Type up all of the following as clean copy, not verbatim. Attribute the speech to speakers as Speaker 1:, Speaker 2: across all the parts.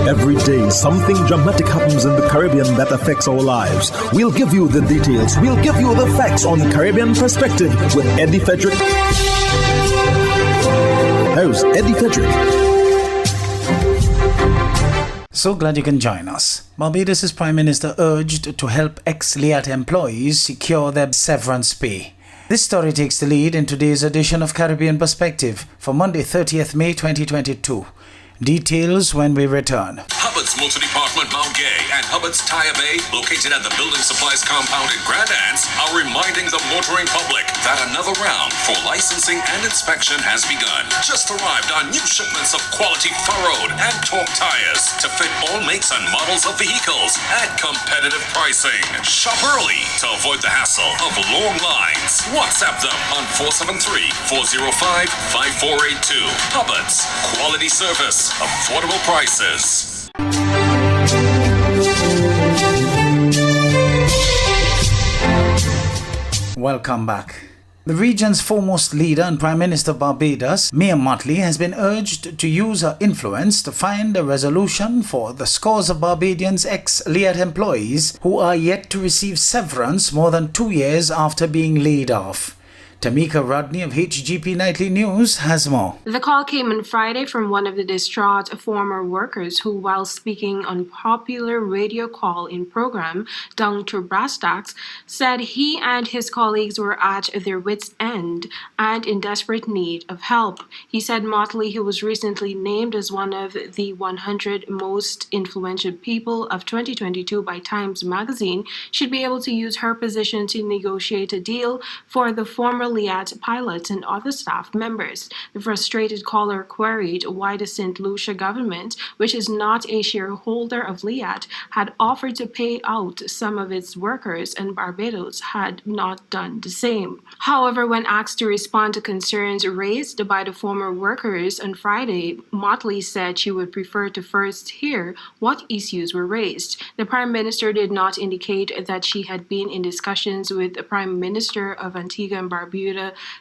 Speaker 1: Every day, something dramatic happens in the Caribbean that affects our lives. We'll give you the details. We'll give you the facts on Caribbean Perspective with Eddie Frederick. Host Eddie Frederick.
Speaker 2: So glad you can join us. Barbados' Prime Minister urged to help ex-LIAT employees secure their severance pay. This story takes the lead in today's edition of Caribbean Perspective for Monday, 30th May 2022. Details when we return.
Speaker 3: Hubbard's Multi-Department Mount Gay and Hubbard's Tire Bay, located at the Building Supplies Compound in Grand Anse, are reminding the motoring public that another round for licensing and inspection has begun. Just arrived on new shipments of quality furrowed and torque tires to fit all makes and models of vehicles at competitive pricing. Shop early to avoid the hassle of long lines. WhatsApp them on 473-405-5482. Hubbard's, quality service, affordable prices.
Speaker 2: Welcome back. The region's foremost leader and Prime Minister of Barbados, Mia Mottley, has been urged to use her influence to find a resolution for the scores of Barbadians' ex-LIAT employees who are yet to receive severance more than 2 years after being laid off. Tamika Rodney of HGP Nightly News has more.
Speaker 4: The call came on Friday from one of the distraught former workers who, while speaking on popular radio call-in program Down to Brass Tacks, said he and his colleagues were at their wits' end and in desperate need of help. He said Motley, who was recently named as one of the 100 most influential people of 2022 by Times Magazine, should be able to use her position to negotiate a deal for the former LIAT pilots and other staff members. The frustrated caller queried why the St. Lucia government, which is not a shareholder of LIAT, had offered to pay out some of its workers and Barbados had not done the same. However, when asked to respond to concerns raised by the former workers on Friday, Motley said she would prefer to first hear what issues were raised. The Prime Minister did not indicate that she had been in discussions with the Prime Minister of Antigua and Barbuda,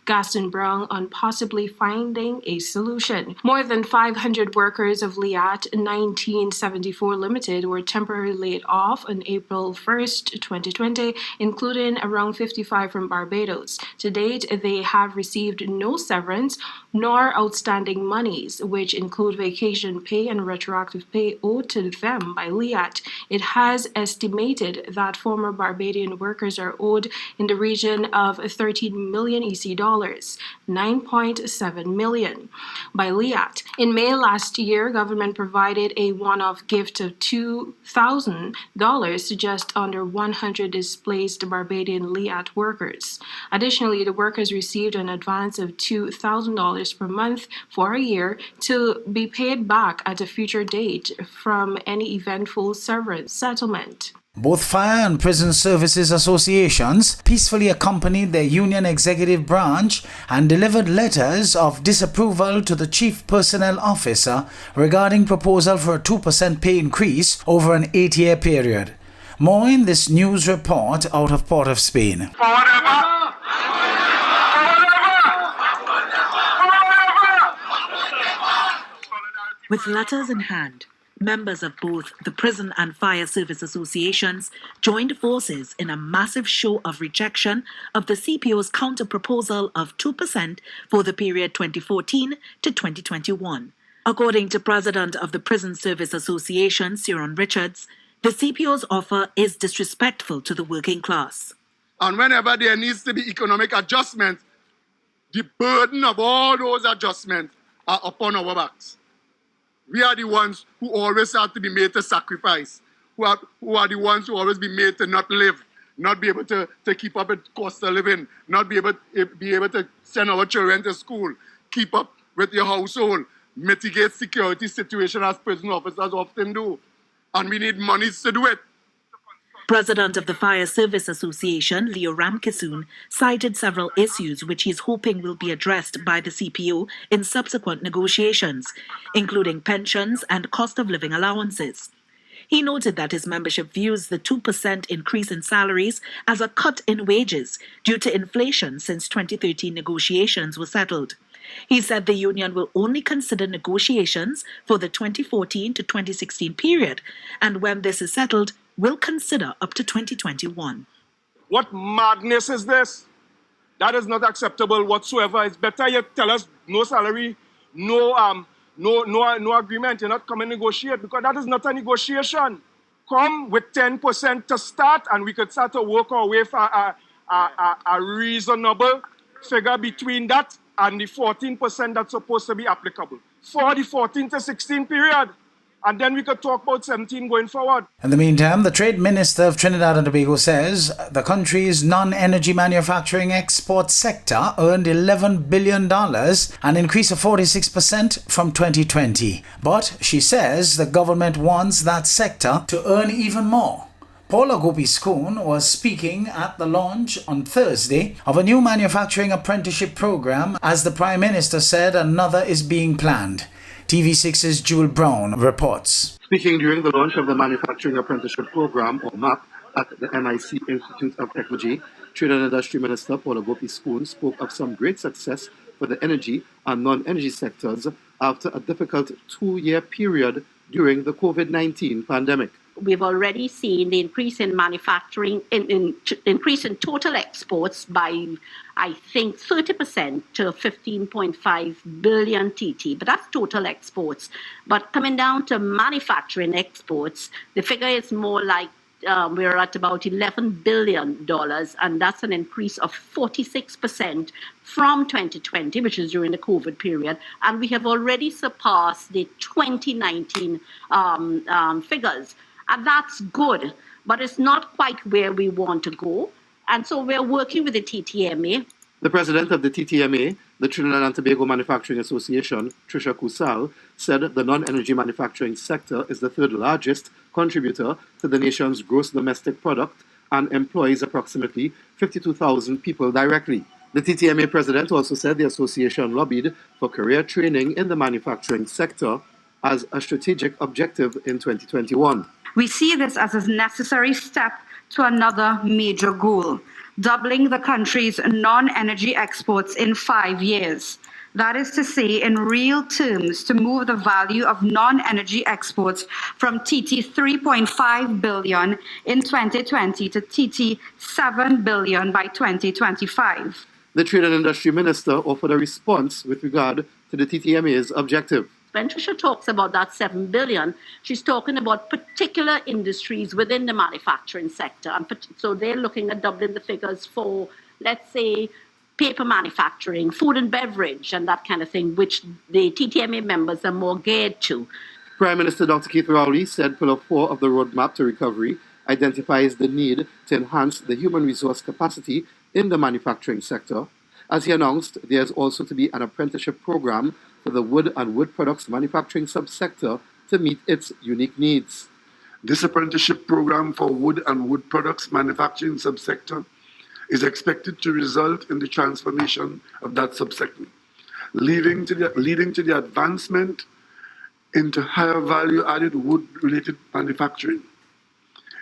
Speaker 4: Gaston Browne, on possibly finding a solution. More than 500 workers of LIAT 1974 Limited were temporarily laid off on April 1st, 2020, including around 55 from Barbados. To date, they have received no severance nor outstanding monies, which include vacation pay and retroactive pay owed to them by LIAT. It has estimated that former Barbadian workers are owed in the region of 13 million EC dollars, 9.7 million, by LIAT. In May last year, government provided a one-off gift of $2,000 to just under 100 displaced Barbadian LIAT workers. Additionally, the workers received an advance of $2,000 per month for a year to be paid back at a future date from any eventful severance settlement.
Speaker 2: Both Fire and Prison Services Associations peacefully accompanied their union executive branch and delivered letters of disapproval to the Chief Personnel Officer regarding proposal for a 2% pay increase over an 8-year period. More in this news report out of Port of Spain.
Speaker 5: With letters in hand, members of both the Prison and Fire Service Associations joined forces in a massive show of rejection of the CPO's counter-proposal of 2% for the period 2014 to 2021. According to President of the Prison Service Association, Ciaran Richards, the CPO's offer is disrespectful to the working class.
Speaker 6: And whenever there needs to be economic adjustment, the burden of all those adjustments are upon our backs. We are the ones who always have to be made to sacrifice, who are the ones who always be made to not live, not be able to keep up with cost of living, not be able to send our children to school, keep up with your household, mitigate security situation as prison officers often do. And we need monies to do it.
Speaker 5: President of the Fire Service Association, Leo Ramkisoon, cited several issues which he is hoping will be addressed by the CPO in subsequent negotiations, including pensions and cost of living allowances. He noted that his membership views the 2% increase in salaries as a cut in wages due to inflation since 2013 negotiations were settled. He said the union will only consider negotiations for the 2014 to 2016 period, and when this is settled, will consider up to 2021.
Speaker 6: What madness is this? That is not acceptable whatsoever. It's better you tell us no salary, no agreement. You're not coming to negotiate, because that is not a negotiation. Come with 10% to start, and we could start to work our way for a reasonable figure between that and the 14% that's supposed to be applicable for the 14 to 16 period. And then we could talk about 17 going forward.
Speaker 2: In the meantime, the Trade Minister of Trinidad and Tobago says the country's non-energy manufacturing export sector earned $11 billion, an increase of 46% from 2020. But she says the government wants that sector to earn even more. Paula Gopi-Skoon was speaking at the launch on Thursday of a new manufacturing apprenticeship program as the Prime Minister said another is being planned. TV6's Jewel Brown reports.
Speaker 7: Speaking during the launch of the Manufacturing Apprenticeship Program, or MAP, at the NIC Institute of Technology, Trade and Industry Minister Paula Gopi-Skoon spoke of some great success for the energy and non-energy sectors after a difficult 2-year period during the COVID-19 pandemic.
Speaker 8: We've already seen the increase in manufacturing, increase in total exports by, I think, 30% to 15.5 billion TT. But that's total exports. But coming down to manufacturing exports, the figure is more like we're at about $11 billion, and that's an increase of 46% from 2020, which is during the COVID period. And we have already surpassed the 2019 figures. And that's good, but it's not quite where we want to go. And so we're working with the TTMA.
Speaker 7: The president of the TTMA, the Trinidad and Tobago Manufacturing Association, Trisha Kusal, said the non-energy manufacturing sector is the third largest contributor to the nation's gross domestic product and employs approximately 52,000 people directly. The TTMA president also said the association lobbied for career training in the manufacturing sector as a strategic objective in 2021.
Speaker 9: We see this as a necessary step to another major goal, doubling the country's non-energy exports in 5 years. That is to say, in real terms, to move the value of non-energy exports from TT 3.5 billion in 2020 to TT 7 billion by 2025.
Speaker 7: The Trade and Industry Minister offered a response with regard to the TTMA's objective.
Speaker 8: When Trisha talks about that 7 billion, she's talking about particular industries within the manufacturing sector. And so they're looking at doubling the figures for, let's say, paper manufacturing, food and beverage, and that kind of thing, which the TTMA members are more geared to.
Speaker 7: Prime Minister Dr. Keith Rowley said Pillar 4 of the Roadmap to Recovery identifies the need to enhance the human resource capacity in the manufacturing sector. As he announced, there is also to be an apprenticeship program for the wood and wood products manufacturing subsector to meet its unique needs.
Speaker 10: This apprenticeship program for wood and wood products manufacturing subsector is expected to result in the transformation of that subsector, leading to the advancement into higher value added wood related manufacturing.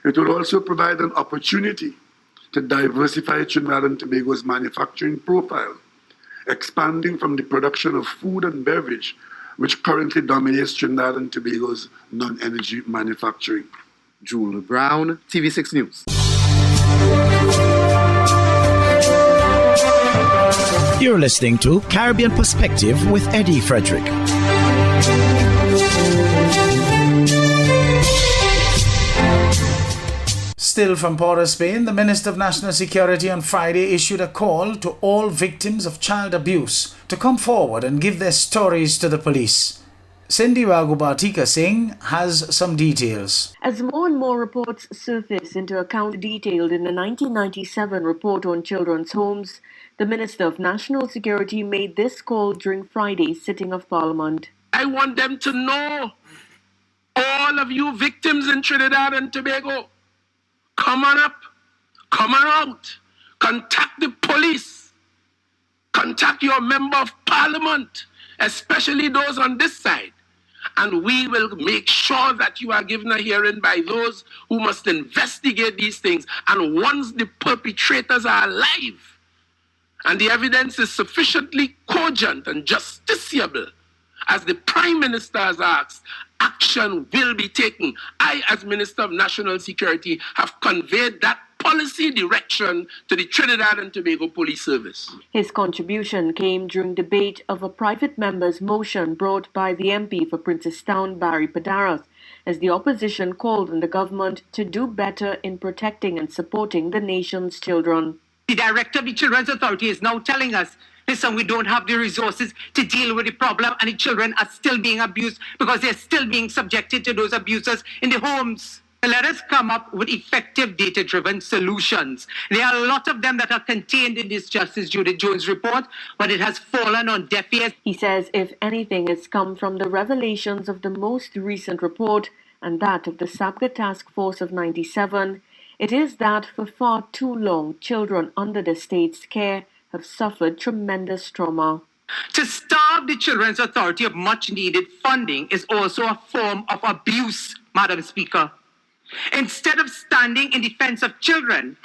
Speaker 10: It will also provide an opportunity to diversify Trinidad and Tobago's manufacturing profile, expanding from the production of food and beverage, which currently dominates Trinidad and Tobago's non-energy manufacturing.
Speaker 7: Jewel Brown, TV6 News.
Speaker 1: You're listening to Caribbean Perspective with Eddie Frederick.
Speaker 2: Still from Port of Spain, the Minister of National Security on Friday issued a call to all victims of child abuse to come forward and give their stories to the police. Cindy Raghubatika Singh has some details.
Speaker 11: As more and more reports surface into account detailed in the 1997 report on children's homes, the Minister of National Security made this call during Friday's sitting of Parliament.
Speaker 12: I want them to know, all of you victims in Trinidad and Tobago, come on up, come on out, contact the police, contact your member of parliament, especially those on this side, and we will make sure that you are given a hearing by those who must investigate these things. And once the perpetrators are alive and the evidence is sufficiently cogent and justiciable, as the Prime Minister has asked, action will be taken. I, as Minister of National Security, have conveyed that policy direction to the Trinidad and Tobago Police Service.
Speaker 11: His contribution came during debate of a private member's motion brought by the MP for Princestown, Barry Padaras, as the opposition called on the government to do better in protecting and supporting the nation's children.
Speaker 13: The director of the Children's Authority is now telling us, listen, we don't have the resources to deal with the problem, and the children are still being abused because they're still being subjected to those abusers in the homes. Let us come up with effective data-driven solutions. There are a lot of them that are contained in this Justice Judith Jones report, but it has fallen on deaf ears.
Speaker 11: He says if anything has come from the revelations of the most recent report and that of the SAPGA Task Force of 97, it is that for far too long, children under the state's care have suffered tremendous trauma.
Speaker 13: To starve the Children's Authority of much-needed funding is also a form of abuse, Madam Speaker. Instead of standing in defense of children,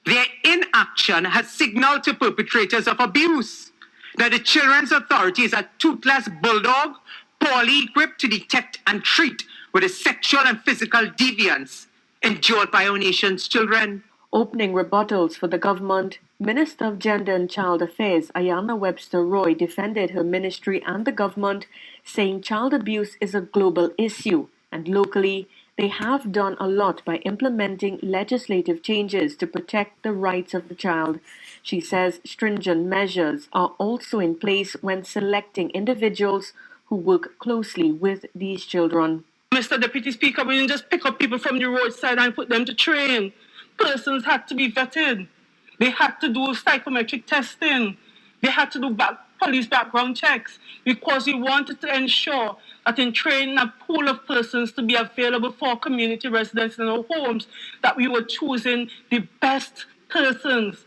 Speaker 13: their inaction has signaled to perpetrators of abuse that the Children's Authority is a toothless bulldog, poorly equipped to detect and treat with the sexual and physical deviance endured by our nation's children.
Speaker 11: Opening rebuttals for the government, Minister of Gender and Child Affairs Ayanna Webster Roy defended her ministry and the government, saying child abuse is a global issue and locally they have done a lot by implementing legislative changes to protect the rights of the child. She says stringent measures are also in place when selecting individuals who work closely with these children.
Speaker 14: Mr. Deputy Speaker, we didn't just pick up people from the roadside and put them to train. Persons had to be vetted. They had to do psychometric testing. They had to do police background checks because we wanted to ensure that in training a pool of persons to be available for community residents in our homes, that we were choosing the best persons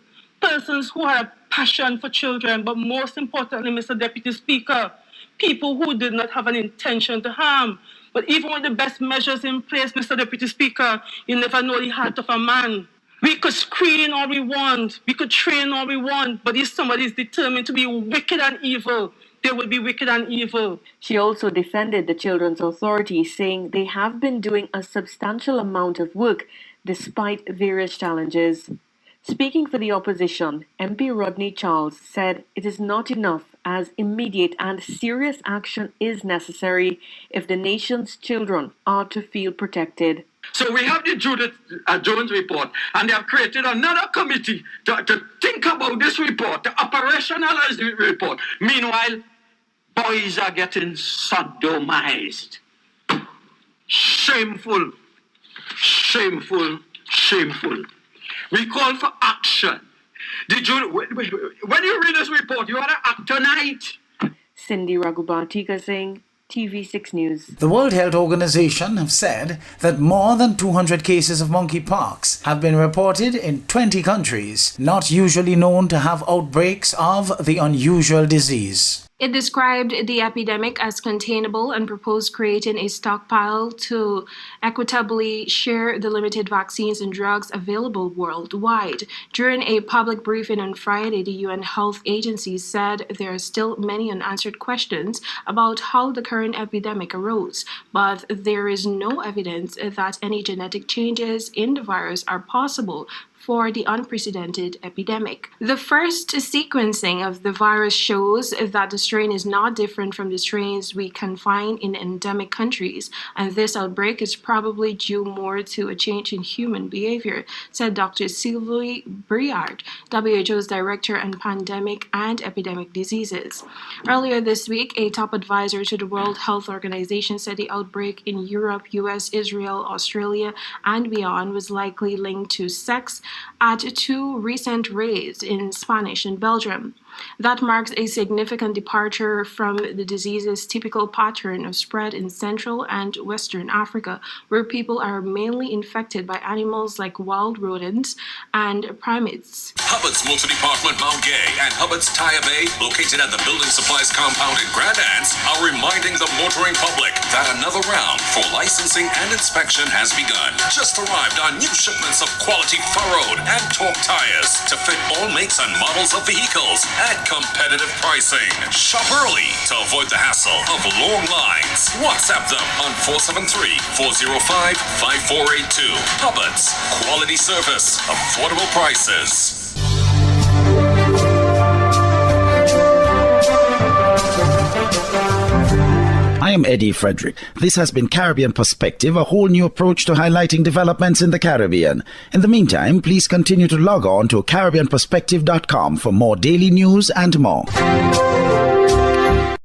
Speaker 14: who had a passion for children, but most importantly, Mr. Deputy Speaker, people who did not have an intention to harm. But even with the best measures in place, Mr. Deputy Speaker, you never know the heart of a man. We could screen all we want, we could train all we want, but if somebody is determined to be wicked and evil, they will be wicked and evil.
Speaker 11: She also defended the Children's Authority, saying they have been doing a substantial amount of work despite various challenges. Speaking for the opposition, MP Rodney Charles said it is not enough as immediate and serious action is necessary if the nation's children are to feel protected.
Speaker 15: So we have the Judith Jones report, and they have created another committee to think about this report, to operationalize the report. Meanwhile, boys are getting sodomized. Shameful, shameful, shameful. We call for action. When you read this report, you want to act tonight.
Speaker 11: Cindy Raghubatika Singh, TV6 News.
Speaker 2: The World Health Organization have said that more than 200 cases of monkeypox have been reported in 20 countries, not usually known to have outbreaks of the unusual disease.
Speaker 4: It described the epidemic as containable and proposed creating a stockpile to equitably share the limited vaccines and drugs available worldwide. During a public briefing on Friday, the UN Health Agency said there are still many unanswered questions about how the current epidemic arose, but there is no evidence that any genetic changes in the virus are possible for the unprecedented epidemic. The first sequencing of the virus shows that the strain is not different from the strains we can find in endemic countries, and this outbreak is probably due more to a change in human behavior, said Dr. Sylvie Briard, WHO's Director on Pandemic and Epidemic Diseases. Earlier this week, a top advisor to the World Health Organization said the outbreak in Europe, US, Israel, Australia, and beyond was likely linked to sex at two recent raids in Spanish and Belgium. That marks a significant departure from the disease's typical pattern of spread in Central and Western Africa, where people are mainly infected by animals like wild rodents and primates.
Speaker 3: Hubbard's Multi-Department Mount Gay and Hubbard's Tire Bay, located at the Building Supplies Compound in Grand Anse, are reminding the motoring public that another round for licensing and inspection has begun. Just arrived on new shipments of quality furrowed and torque tires to fit all makes and models of vehicles at competitive pricing. Shop early to avoid the hassle of long lines. WhatsApp them on 473-405-5482. Hubbard's, quality service, affordable prices.
Speaker 2: I am Eddie Frederick. This has been Caribbean Perspective, a whole new approach to highlighting developments in the Caribbean. In the meantime, please continue to log on to CaribbeanPerspective.com for more daily news and more.